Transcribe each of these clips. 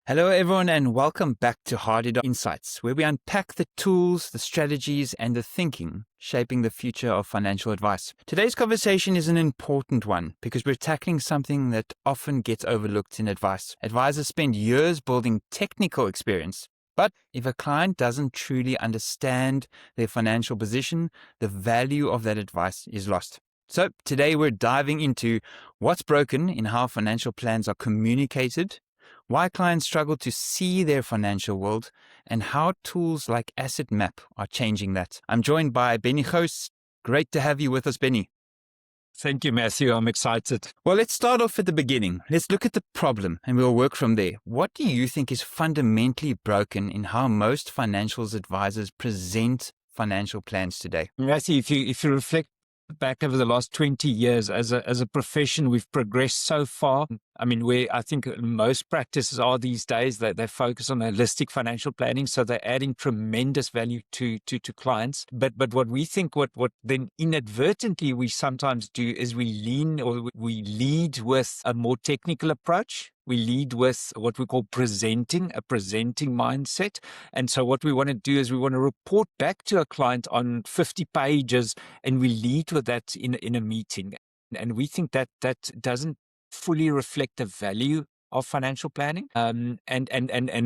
Hello, everyone, and welcome back to Hadeda Insights, where we unpack the tools, the strategies, and the thinking shaping the future of financial advice. Today's conversation is an important one because we're tackling something that often gets overlooked in advice. Advisors spend years building technical experience, but if a client doesn't truly understand their financial position, the value of that advice is lost. So today we're diving into what's broken in how financial plans are communicated, why clients struggle to see their financial world, and how tools like Asset Map are changing that. I'm joined by Bennie Gouws. Great to have you with us, Bennie. Thank you, Matthew. I'm excited. Well, let's start off at the beginning. Let's look at the problem and we'll work from there. What do you think is fundamentally broken in how most financial advisors present financial plans today? Matthew, if you reflect back over the last 20 years as a profession, we've progressed so far. I mean, where I think most practices are these days that they focus on holistic financial planning, so they're adding tremendous value to clients. But what we think, what then inadvertently we sometimes do is we lead with a more technical approach. We lead with what we call a presenting mindset. And so what we want to do is we want to report back to a client on 50 pages, and we lead with that in a meeting. And we think that doesn't fully reflect the value of financial planning. And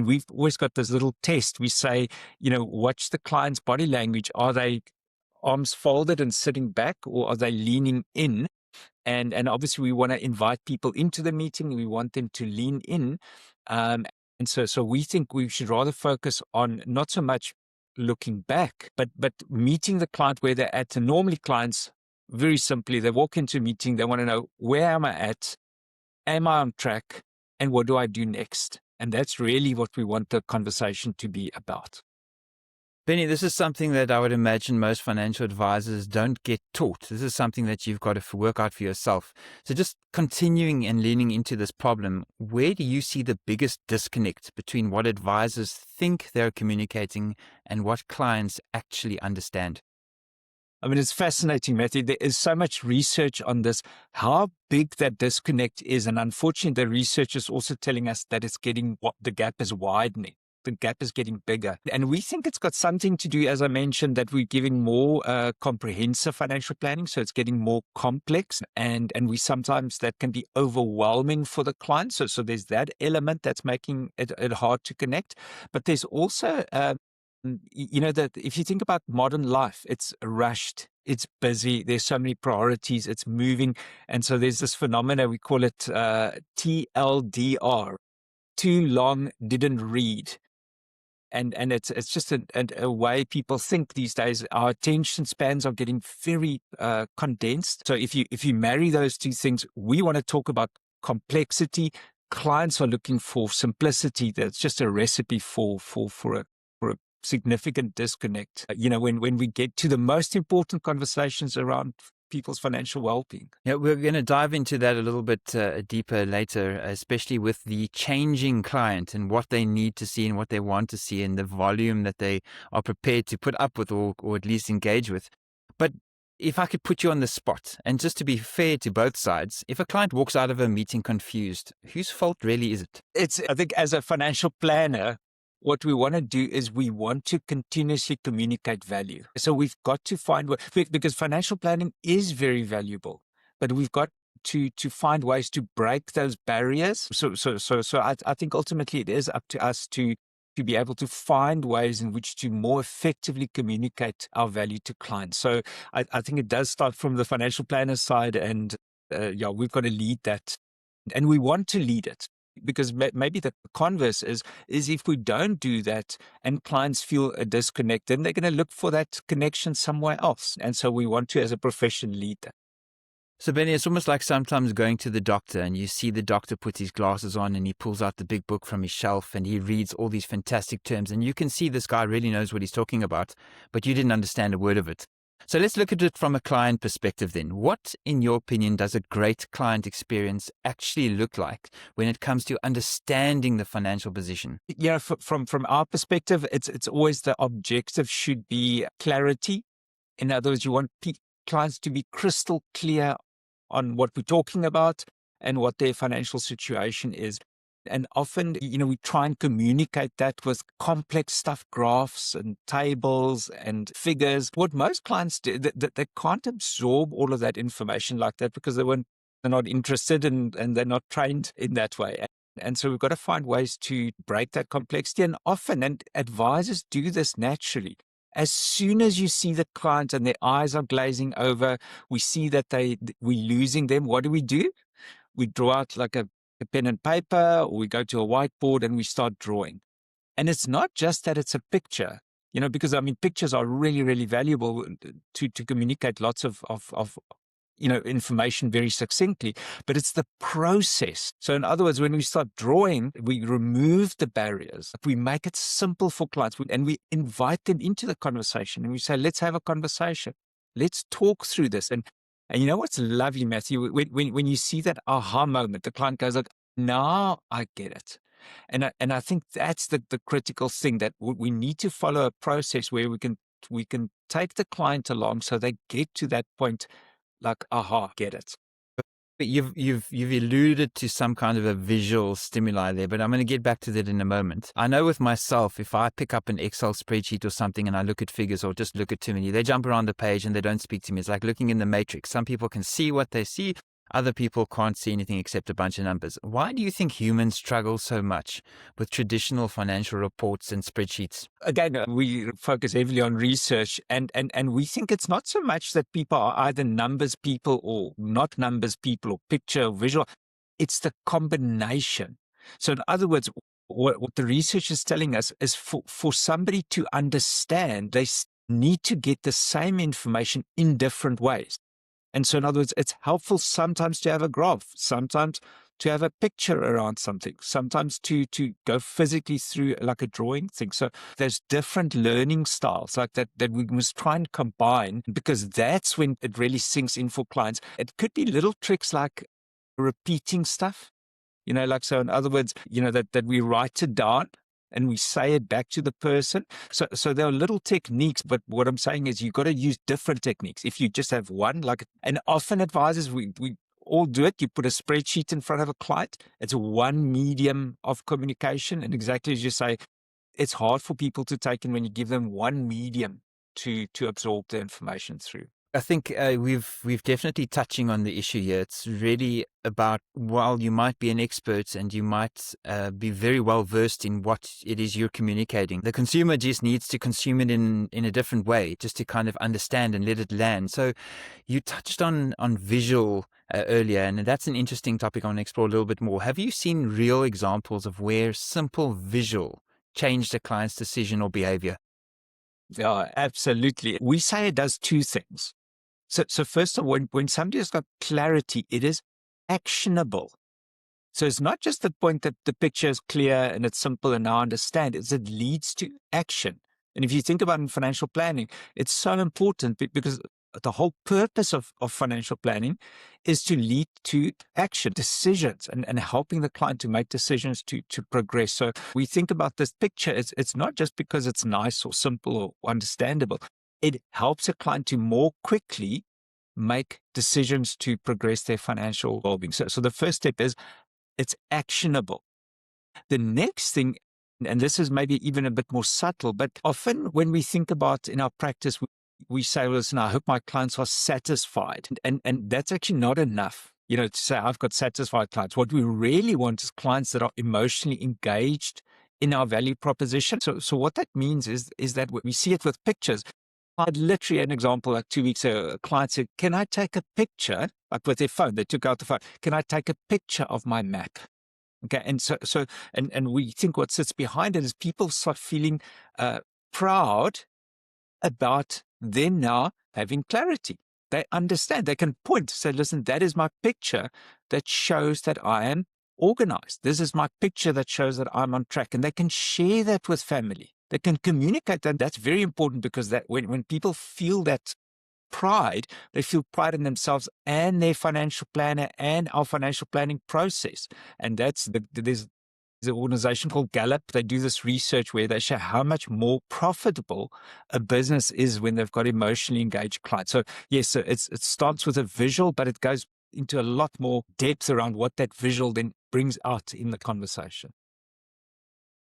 we've always got this little test. We say, watch the client's body language. Are they arms folded and sitting back, or are they leaning in? And obviously we want to invite people into the meeting. We want them to lean in. And so we think we should rather focus on not so much looking back, but meeting the client where they're at. And normally clients, very simply, they walk into a meeting, they want to know, where am I at? Am I on track? And what do I do next? And that's really what we want the conversation to be about. Bennie, this is something that I would imagine most financial advisors don't get taught. This is something that you've got to work out for yourself. So just continuing and leaning into this problem, where do you see the biggest disconnect between what advisors think they're communicating and what clients actually understand? I mean, it's fascinating, Matthew. There is so much research on this, how big that disconnect is. And unfortunately, the research is also telling us that the gap is widening. The gap is getting bigger. And we think it's got something to do, as I mentioned, that we're giving more comprehensive financial planning. So it's getting more complex, and we sometimes that can be overwhelming for the client. So there's that element that's making it hard to connect. But there's also that if you think about modern life, it's rushed, it's busy, there's so many priorities, it's moving. And so there's this phenomena, we call it TLDR, too long didn't read. And it's just a way people think these days. Our attention spans are getting very condensed. So if you marry those two things, we want to talk about complexity. Clients are looking for simplicity. That's just a recipe for a significant disconnect, when we get to the most important conversations around people's financial well-being. Yeah, we're going to dive into that a little bit deeper later, especially with the changing client and what they need to see and what they want to see and the volume that they are prepared to put up with or at least engage with. But if I could put you on the spot, and just to be fair to both sides, if a client walks out of a meeting confused, whose fault really is it? I think as a financial planner, what we want to do is we want to continuously communicate value. So we've got to find because financial planning is very valuable, but we've got to find ways to break those barriers. So I think ultimately it is up to us to be able to find ways in which to more effectively communicate our value to clients. So I think it does start from the financial planner side, and we've got to lead that, and we want to lead it. Because maybe the converse is if we don't do that and clients feel a disconnect, then they're going to look for that connection somewhere else. And so we want to, as a profession, lead that. So, Bennie, it's almost like sometimes going to the doctor and you see the doctor put his glasses on and he pulls out the big book from his shelf and he reads all these fantastic terms. And you can see this guy really knows what he's talking about, but you didn't understand a word of it. So let's look at it from a client perspective then. What, in your opinion, does a great client experience actually look like when it comes to understanding the financial position? Yeah, from our perspective, it's always the objective should be clarity. In other words, you want clients to be crystal clear on what we're talking about and what their financial situation is. And often, we try and communicate that with complex stuff, graphs and tables and figures. What most clients do, that they can't absorb all of that information like that because they're not interested and they're not trained in that way. And so we've got to find ways to break that complexity. And often, and advisors do this naturally. As soon as you see the client and their eyes are glazing over, we see that we're losing them. What do? We draw out like a pen and paper, or we go to a whiteboard and we start drawing. And it's not just that it's a picture, because pictures are really, really valuable to communicate lots of information very succinctly, but it's the process. So in other words, when we start drawing, we remove the barriers. We make it simple for clients and we invite them into the conversation and we say, let's have a conversation. Let's talk through this. And you know what's lovely, Matthew? When you see that aha moment, the client goes like, now I get it. And I think that's the critical thing, that we need to follow a process where we can take the client along so they get to that point like, aha, get it. But you've alluded to some kind of a visual stimuli there, but I'm going to get back to that in a moment. I know with myself, if I pick up an Excel spreadsheet or something and I look at figures or just look at too many, they jump around the page and they don't speak to me. It's like looking in the matrix. Some people can see what they see. Other people can't see anything except a bunch of numbers. Why do you think humans struggle so much with traditional financial reports and spreadsheets? Again, we focus heavily on research, and we think it's not so much that people are either numbers people or not numbers people or picture or visual. It's the combination. So in other words, what the research is telling us is for somebody to understand, they need to get the same information in different ways. And so in other words, it's helpful sometimes to have a graph, sometimes to have a picture around something, sometimes to go physically through like a drawing thing. So there's different learning styles like that we must try and combine, because that's when it really sinks in for clients. It could be little tricks like repeating stuff, like, so in other words, that we write it down and we say it back to the person. So there are little techniques, but what I'm saying is you've got to use different techniques. If you just have one, and often advisors, we all do it. You put a spreadsheet in front of a client. It's one medium of communication. And exactly as you say, it's hard for people to take in when you give them one medium to absorb the information through. I think we've definitely touching on the issue here. It's really about, while you might be an expert and you might be very well versed in what it is you're communicating, the consumer just needs to consume it in a different way, just to kind of understand and let it land. So you touched on visual earlier, and that's an interesting topic I want to explore a little bit more. Have you seen real examples of where simple visual changed a client's decision or behavior? Yeah, absolutely. We say it does two things. So first of all, when somebody has got clarity, it is actionable. So it's not just the point that the picture is clear and it's simple and I understand, it leads to action. And if you think about in financial planning, it's so important because the whole purpose of financial planning is to lead to action, decisions, and helping the client to make decisions to progress. So we think about this picture, it's not just because it's nice or simple or understandable. It helps a client to more quickly make decisions to progress their financial well-being. So the first step is it's actionable. The next thing, and this is maybe even a bit more subtle, but often when we think about in our practice, we say, well, listen, I hope my clients are satisfied. And that's actually not enough, to say I've got satisfied clients. What we really want is clients that are emotionally engaged in our value proposition. So what that means is that we see it with pictures. I had literally an example like 2 weeks ago. A client said, can I take a picture, like with their phone? They took out the phone. Can I take a picture of my map? Okay. And and we think what sits behind it is people start feeling proud about them now having clarity. They understand. They can point, say, listen, that is my picture that shows that I am organized. This is my picture that shows that I'm on track. And they can share that with family. They can communicate that. That's very important, because that when people feel that pride, they feel pride in themselves and their financial planner and our financial planning process. And there's an organization called Gallup. They do this research where they show how much more profitable a business is when they've got emotionally engaged clients. So yes, so it starts with a visual, but it goes into a lot more depth around what that visual then brings out in the conversation.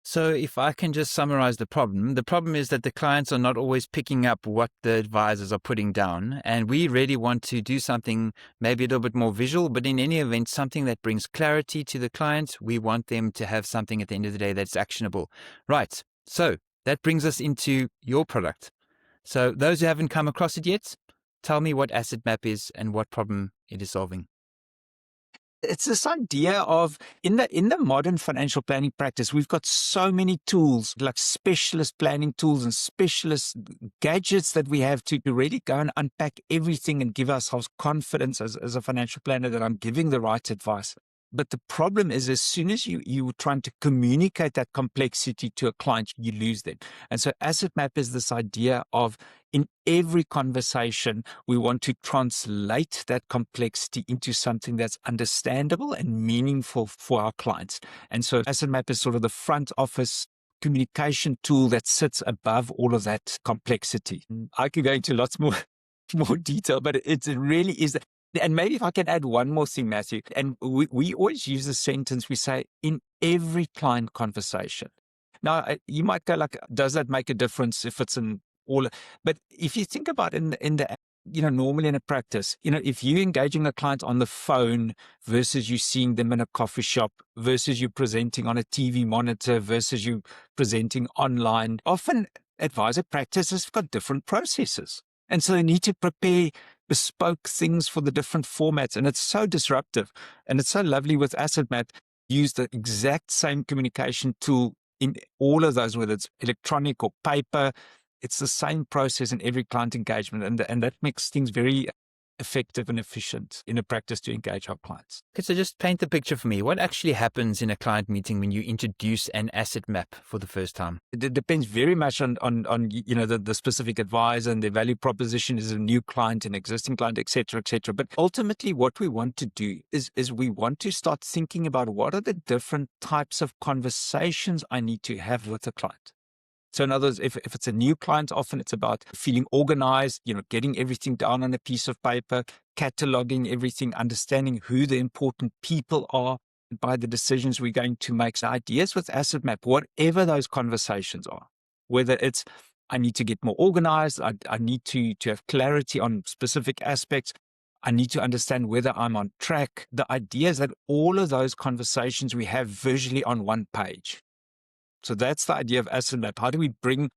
So if I can just summarize the problem is that the clients are not always picking up what the advisors are putting down. And we really want to do something maybe a little bit more visual, but in any event, something that brings clarity to the client. We want them to have something at the end of the day that's actionable. Right. So that brings us into your product. So those who haven't come across it yet, tell me what Asset Map is and what problem it is solving. It's this idea of in the modern financial planning practice, we've got so many tools, like specialist planning tools and specialist gadgets that we have to really go and unpack everything and give ourselves confidence as a financial planner that I'm giving the right advice. But the problem is, as soon as you're trying to communicate that complexity to a client, you lose them. And so Asset Map is this idea of, in every conversation, we want to translate that complexity into something that's understandable and meaningful for our clients. And so Asset Map is sort of the front office communication tool that sits above all of that complexity. I could go into lots more detail, but it really is. And maybe if I can add one more thing, Matthew, and we always use the sentence, we say, in every client conversation. Now, you might go like, does that make a difference if it's in all? But if you think about in the normally in a practice, if you're engaging a client on the phone versus you seeing them in a coffee shop versus you presenting on a TV monitor versus you presenting online, often advisor practices have got different processes. And so they need to prepare bespoke things for the different formats. And it's so disruptive. And it's so lovely with Asset Map, use the exact same communication tool in all of those, whether it's electronic or paper. It's the same process in every client engagement. And that makes things very effective and efficient in a practice to engage our clients. Okay, so just paint the picture for me. What actually happens in a client meeting when you introduce an asset map for the first time? It depends very much on the specific advisor and their value proposition. Is a new client, an existing client, et cetera, et cetera. But ultimately, what we want to do is we want to start thinking about what are the different types of conversations I need to have with a client. So in other words, if it's a new client, often it's about feeling organized, getting everything down on a piece of paper, cataloging everything, understanding who the important people are by the decisions we're going to make. So ideas with Asset Map, whatever those conversations are, whether it's I need to get more organized, I need to have clarity on specific aspects, I need to understand whether I'm on track. The idea is that all of those conversations we have visually on one page. So that's the idea of Asset Map. How do we bring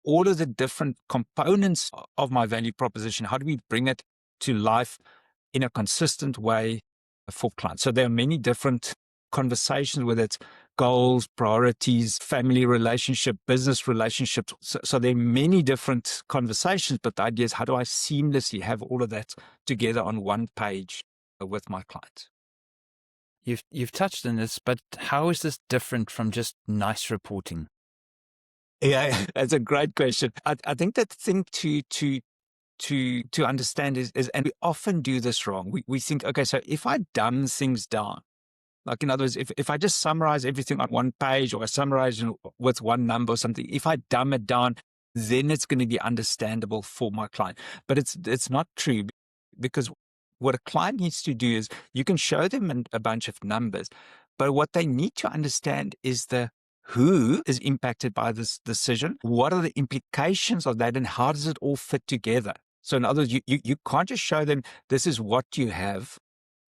all of the different components of my value proposition? How do we bring it to life in a consistent way for clients? So there are many different conversations, whether it's goals, priorities, family relationship, business relationships. So there are many different conversations, but the idea is how do I seamlessly have all of that together on one page with my clients? You've touched on this, but how is this different from just nice reporting? Yeah, that's a great question. I think that the thing to understand is, and we often do this wrong. We think, okay, so if I dumb things down, like in other words, if I just summarize everything on one page or I summarize with one number or something, if I dumb it down, then it's going to be understandable for my client. But it's not true, because what a client needs to do is you can show them a bunch of numbers, but what they need to understand is the who is impacted by this decision, what are the implications of that, and how does it all fit together? So in other words, you can't just show them this is what you have,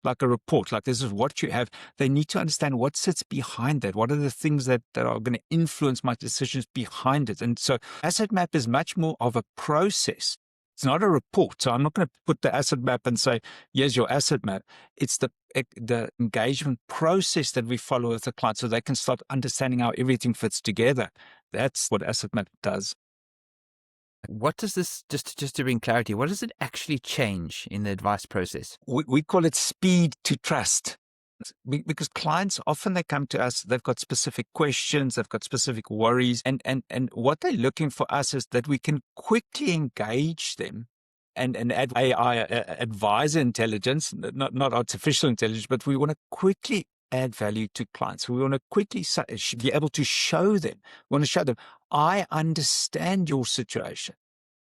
like a report, like this is what you have. They need to understand what sits behind that. What are the things that are going to influence my decisions behind it? And so Asset Map is much more of a process. It's not a report. So I'm not going to put the asset map and say, here's your asset map. It's the engagement process that we follow with the client so they can start understanding how everything fits together. That's what Asset Map does. What does this, just to bring clarity, what does it actually change in the advice process? We call it speed to trust. Because clients, often they come to us, they've got specific questions, they've got specific worries, and what they're looking for us is that we can quickly engage them and add AI, advisor intelligence, not artificial intelligence, but we want to quickly add value to clients. We want to quickly be able to show them, we want to show them, I understand your situation.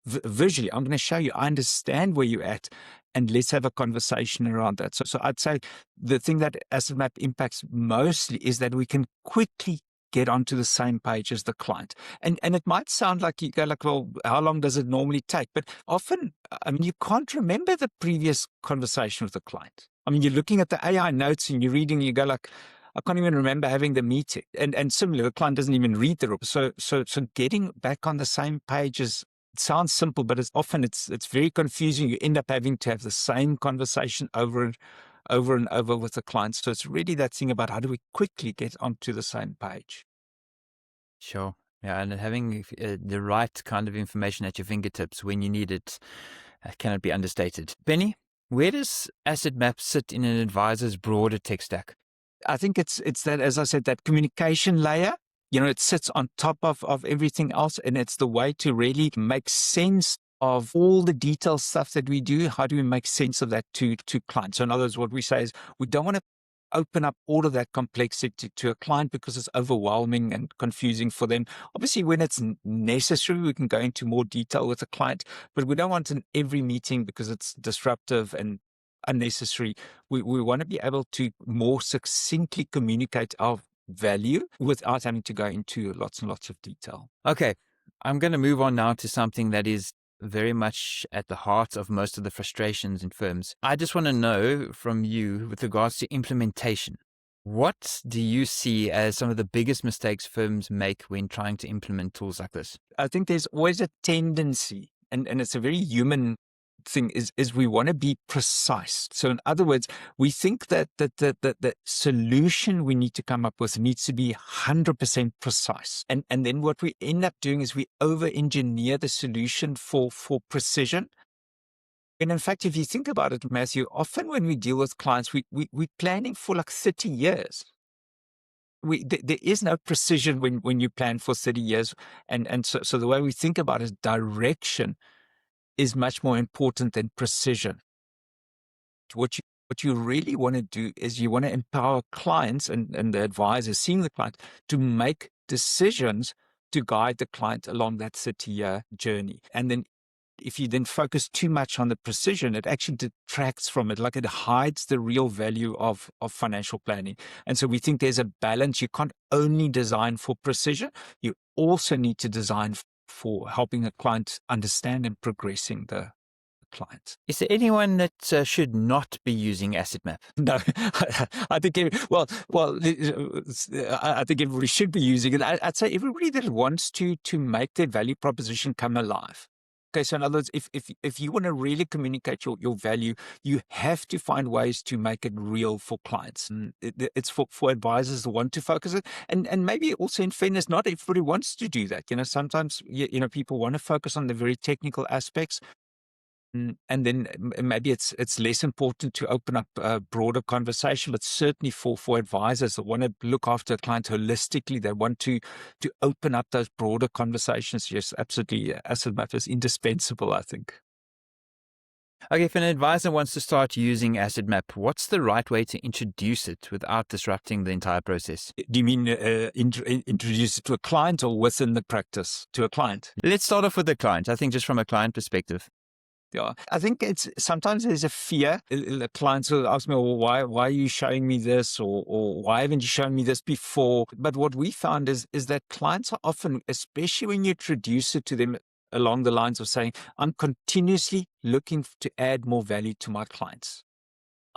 Visually, I'm going to show you, I understand where you're at. and let's have a conversation around that. So I'd say the thing that Asset Map impacts mostly is that we can quickly get onto the same page as the client. And it might sound like you go like, well, how long does it normally take? But often, I mean, you can't remember the previous conversation with the client. I mean, you're looking at the AI notes and you're reading, you go like, I can't even remember having the meeting. And similarly, the client doesn't even read the report. So getting back on the same page is, it sounds simple, but it's very confusing. You end up having to have the same conversation over and over with the clients. So it's really that thing about how do we quickly get onto the same page. Sure. Yeah, and having the right kind of information at your fingertips when you need it cannot be understated. Bennie, where does Asset Map sit in an advisor's broader tech stack? I think it's that, as I said, that communication layer. It sits on top of everything else, and it's the way to really make sense of all the detailed stuff that we do. How do we make sense of that to clients? So in other words, what we say is we don't want to open up all of that complexity to a client because it's overwhelming and confusing for them. Obviously, when it's necessary, we can go into more detail with the client, but we don't want in every meeting because it's disruptive and unnecessary. We want to be able to more succinctly communicate our value without having to go into lots and lots of detail. Okay, I'm going to move on now to something that is very much at the heart of most of the frustrations in firms. I just want to know from you with regards to implementation. What do you see as some of the biggest mistakes firms make when trying to implement tools like this? I think there's always a tendency, and it's a very human thing, is we want to be precise. So in other words, we think that the solution we need to come up with needs to be 100% precise. And then what we end up doing is we over-engineer the solution for precision. And in fact, if you think about it, Matthew, often when we deal with clients, we're planning for like 30 years. There is no precision when you plan for 30 years. And so the way we think about it is direction is much more important than precision. What you really want to do is you want to empower clients and the advisors seeing the client to make decisions to guide the client along that 30-year journey. And then if you then focus too much on the precision, it actually detracts from it. Like it hides the real value of financial planning. And so we think there's a balance. You can't only design for precision. You also need to design for helping a client understand and progressing the client. Is there anyone that should not be using Asset Map? No, I think, I think everybody should be using it. I'd say everybody that wants to make their value proposition come alive. Okay, so in other words, if you want to really communicate your value, you have to find ways to make it real for clients. And it's for advisors that want to focus it. And maybe also in fairness, not everybody wants to do that. Sometimes, people want to focus on the very technical aspects. And then maybe it's less important to open up a broader conversation, but certainly for advisors that want to look after a client holistically, they want to open up those broader conversations. Yes, absolutely. Asset Map is indispensable, I think. Okay, if an advisor wants to start using Asset Map, what's the right way to introduce it without disrupting the entire process? Do you mean introduce it to a client or within the practice to a client? Let's start off with the client. I think just from a client perspective. Yeah, I think it's sometimes there's a fear. The clients will ask me, well, why are you showing me this? Or why haven't you shown me this before? But what we found is that clients are often, especially when you introduce it to them along the lines of saying, I'm continuously looking to add more value to my clients.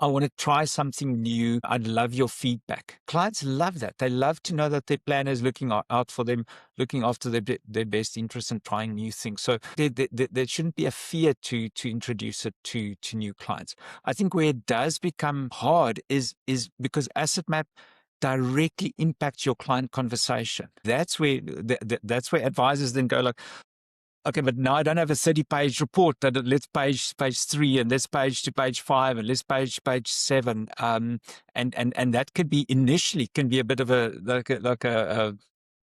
I want to try something new. I'd love your feedback. Clients love that. They love to know that their planner is looking out for them, looking after their best interests and trying new things. So there shouldn't be a fear to introduce it to new clients. I think where it does become hard is because Asset Map directly impacts your client conversation. That's where advisors then go like, okay, but now I don't have a 30-page report. Let's page 3, and let's page to page 5, and let's page 7. And that could be initially a bit of a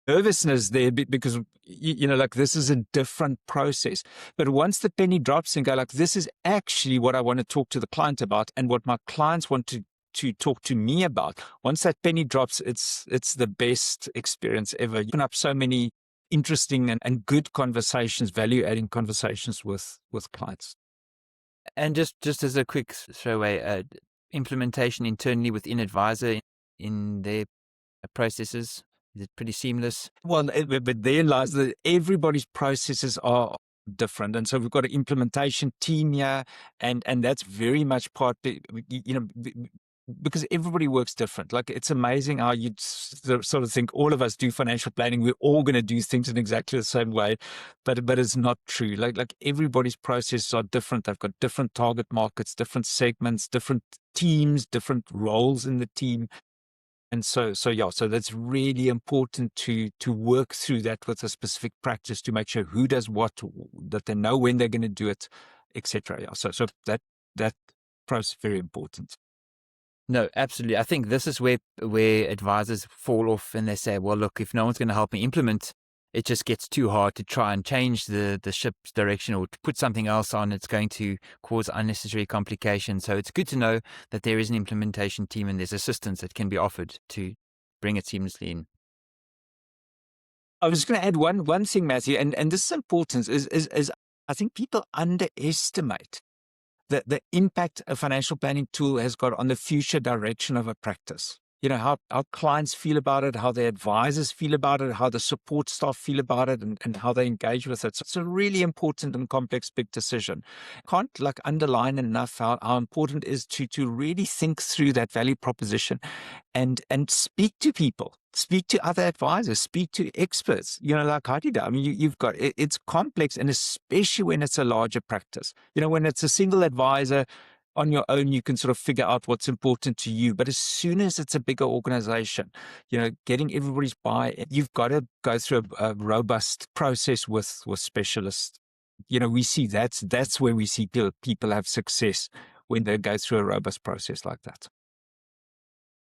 nervousness there because like this is a different process. But once the penny drops and go like, this is actually what I want to talk to the client about, and what my clients want to talk to me about. Once that penny drops, it's the best experience ever. You open up so many interesting and good conversations, value-adding conversations with clients. And just as a quick throwaway, implementation internally within Advisor in their processes, is it pretty seamless? Well, but there lies that everybody's processes are different, and so we've got an implementation team here, and that's very much part, because everybody works different. Like, it's amazing how you sort of think all of us do financial planning. We're all going to do things in exactly the same way, but it's not true. Like everybody's processes are different. They've got different target markets, different segments, different teams, different roles in the team. And so that's really important to work through that with a specific practice to make sure who does what, that they know when they're going to do it, etc. Yeah. So that process is very important. No, absolutely. I think this is where advisors fall off and they say, well, look, if no one's going to help me implement, it just gets too hard to try and change the ship's direction or to put something else on. It's going to cause unnecessary complications. So it's good to know that there is an implementation team and there's assistance that can be offered to bring it seamlessly in. I was going to add one thing, Matthew, and this is important, is I think people underestimate the impact a financial planning tool has got on the future direction of a practice. You know, how clients feel about it, how their advisors feel about it, how the support staff feel about it, and how they engage with it. So it's a really important and complex big decision. Can't underline enough how important it is to really think through that value proposition and speak to people, speak to other advisors, speak to experts, like Hadeda. I mean, you've got, it's complex, and especially when it's a larger practice. When it's a single advisor, on your own, you can sort of figure out what's important to you. But as soon as it's a bigger organization, getting everybody's buy-in, you've got to go through a robust process with specialists. We see that's where we see people have success when they go through a robust process like that.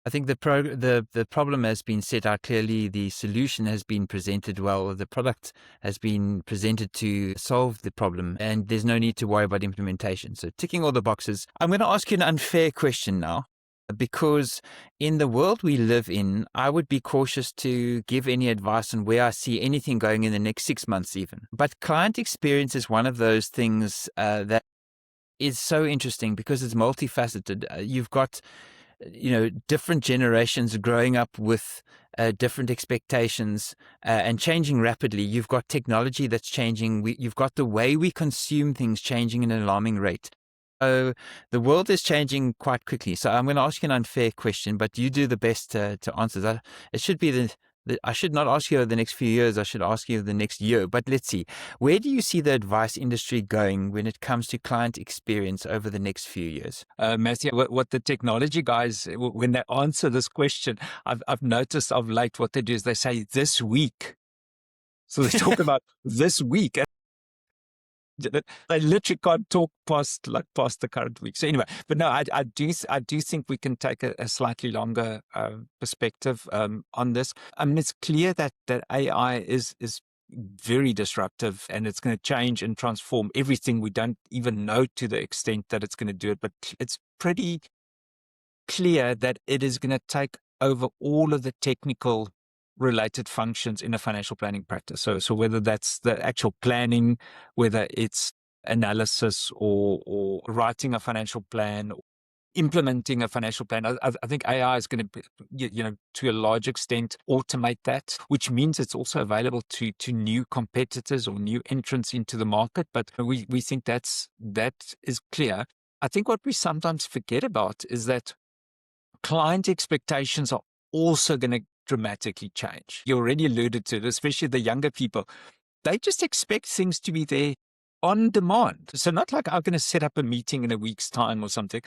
I think the problem has been set out clearly. The solution has been presented well. The product has been presented to solve the problem, and there's no need to worry about implementation. So ticking all the boxes. I'm going to ask you an unfair question now, because in the world we live in, I would be cautious to give any advice on where I see anything going in the next 6 months even. But client experience is one of those things that is so interesting because it's multifaceted. You've got different generations growing up with different expectations and changing rapidly. You've got technology that's changing. You've got the way we consume things changing at an alarming rate. So the world is changing quite quickly. So I'm going to ask you an unfair question, but you do the best to answer that. It should be I should not ask you over the next few years. I should ask you the next year. But let's see. Where do you see the advice industry going when it comes to client experience over the next few years? Matthew, what the technology guys, when they answer this question, I've noticed of late what they do is they say this week. So they talk about this week. They literally can't talk past the current week. So anyway, but no, I do think we can take a slightly longer perspective on this. I mean, it's clear that AI is very disruptive, and it's going to change and transform everything. We don't even know to the extent that it's going to do it, but it's pretty clear that it is going to take over all of the technical related functions in a financial planning practice. So whether that's the actual planning, whether it's analysis or writing a financial plan, implementing a financial plan, I think AI is going to, to a large extent, automate that, which means it's also available to new competitors or new entrants into the market. But we think that is clear. I think what we sometimes forget about is that client expectations are also going to dramatically change. You already alluded to it, especially the younger people. They just expect things to be there on demand. So not like I'm going to set up a meeting in a week's time or something.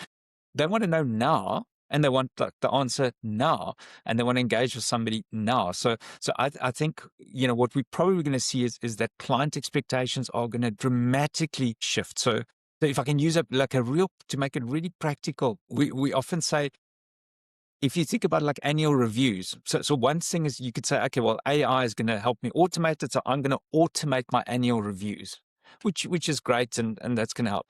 They want to know now, and they want the answer now, and they want to engage with somebody now. So I think, what we're probably going to see is that client expectations are going to dramatically shift. So if I can use to make it really practical, we often say, if you think about annual reviews, so one thing is you could say, okay, well, AI is going to help me automate it, so I'm going to automate my annual reviews, which is great, and that's going to help.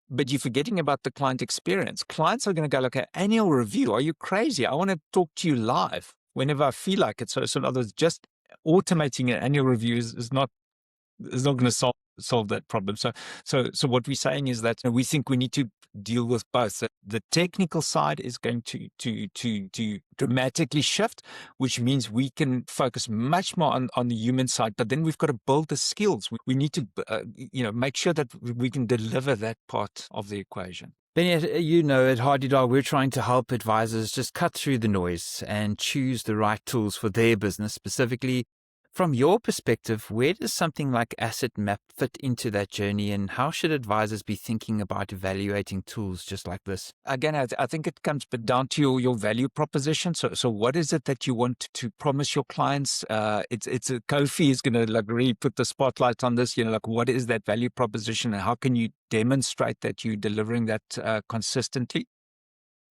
But you're forgetting about the client experience. Clients are going to go like, an annual review? Are you crazy? I want to talk to you live whenever I feel like it. So in other words, just automating an annual review is not going to solve solve that problem. So what we're saying is that we think we need to deal with both. The technical side is going to dramatically shift, which means we can focus much more on the human side. But then we've got to build the skills. We need to make sure that we can deliver that part of the equation. Benny, at Hadeda, we're trying to help advisors just cut through the noise and choose the right tools for their business. Specifically, from your perspective, where does something like Asset Map fit into that journey, and how should advisors be thinking about evaluating tools just like this? Again, I think it comes down to your value proposition. So what is it that you want to promise your clients? It's Kofi is going to really put the spotlight on this. What is that value proposition, and how can you demonstrate that you're delivering that consistently?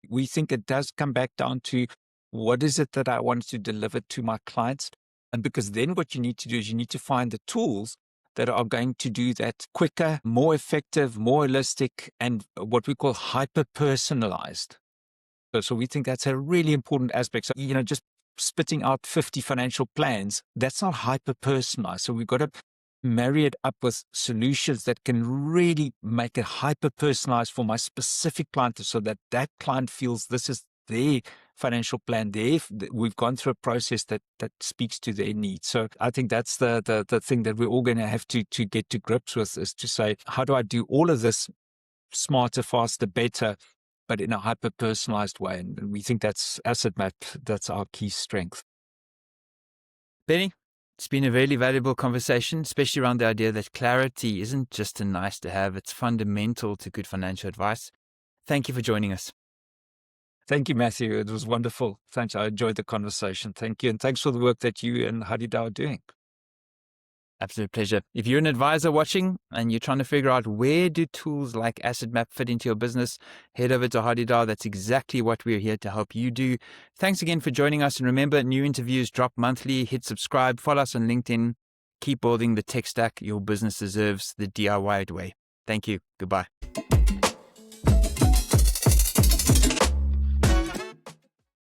We think it does come back down to what is it that I want to deliver to my clients. And because then what you need to do is you need to find the tools that are going to do that quicker, more effective, more holistic, and what we call hyper-personalized. So we think that's a really important aspect. So, just spitting out 50 financial plans, that's not hyper-personalized. So we've got to marry it up with solutions that can really make it hyper-personalized for my specific client, so that client feels this is their financial plan. We've gone through a process that speaks to their needs. So I think that's the thing that we're all going to have to get to grips with, is to say, how do I do all of this smarter, faster, better, but in a hyper-personalized way? And we think that's Asset Map. That's our key strength. Benny, it's been a really valuable conversation, especially around the idea that clarity isn't just a nice to have, it's fundamental to good financial advice. Thank you for joining us. Thank you, Matthew. It was wonderful. Thanks. I enjoyed the conversation. Thank you. And thanks for the work that you and Hadeda are doing. Absolute pleasure. If you're an advisor watching and you're trying to figure out where do tools like Asset Map fit into your business, head over to Hadeda. That's exactly what we're here to help you do. Thanks again for joining us. And remember, new interviews drop monthly. Hit subscribe, follow us on LinkedIn. Keep building the tech stack your business deserves the DIY way. Thank you. Goodbye.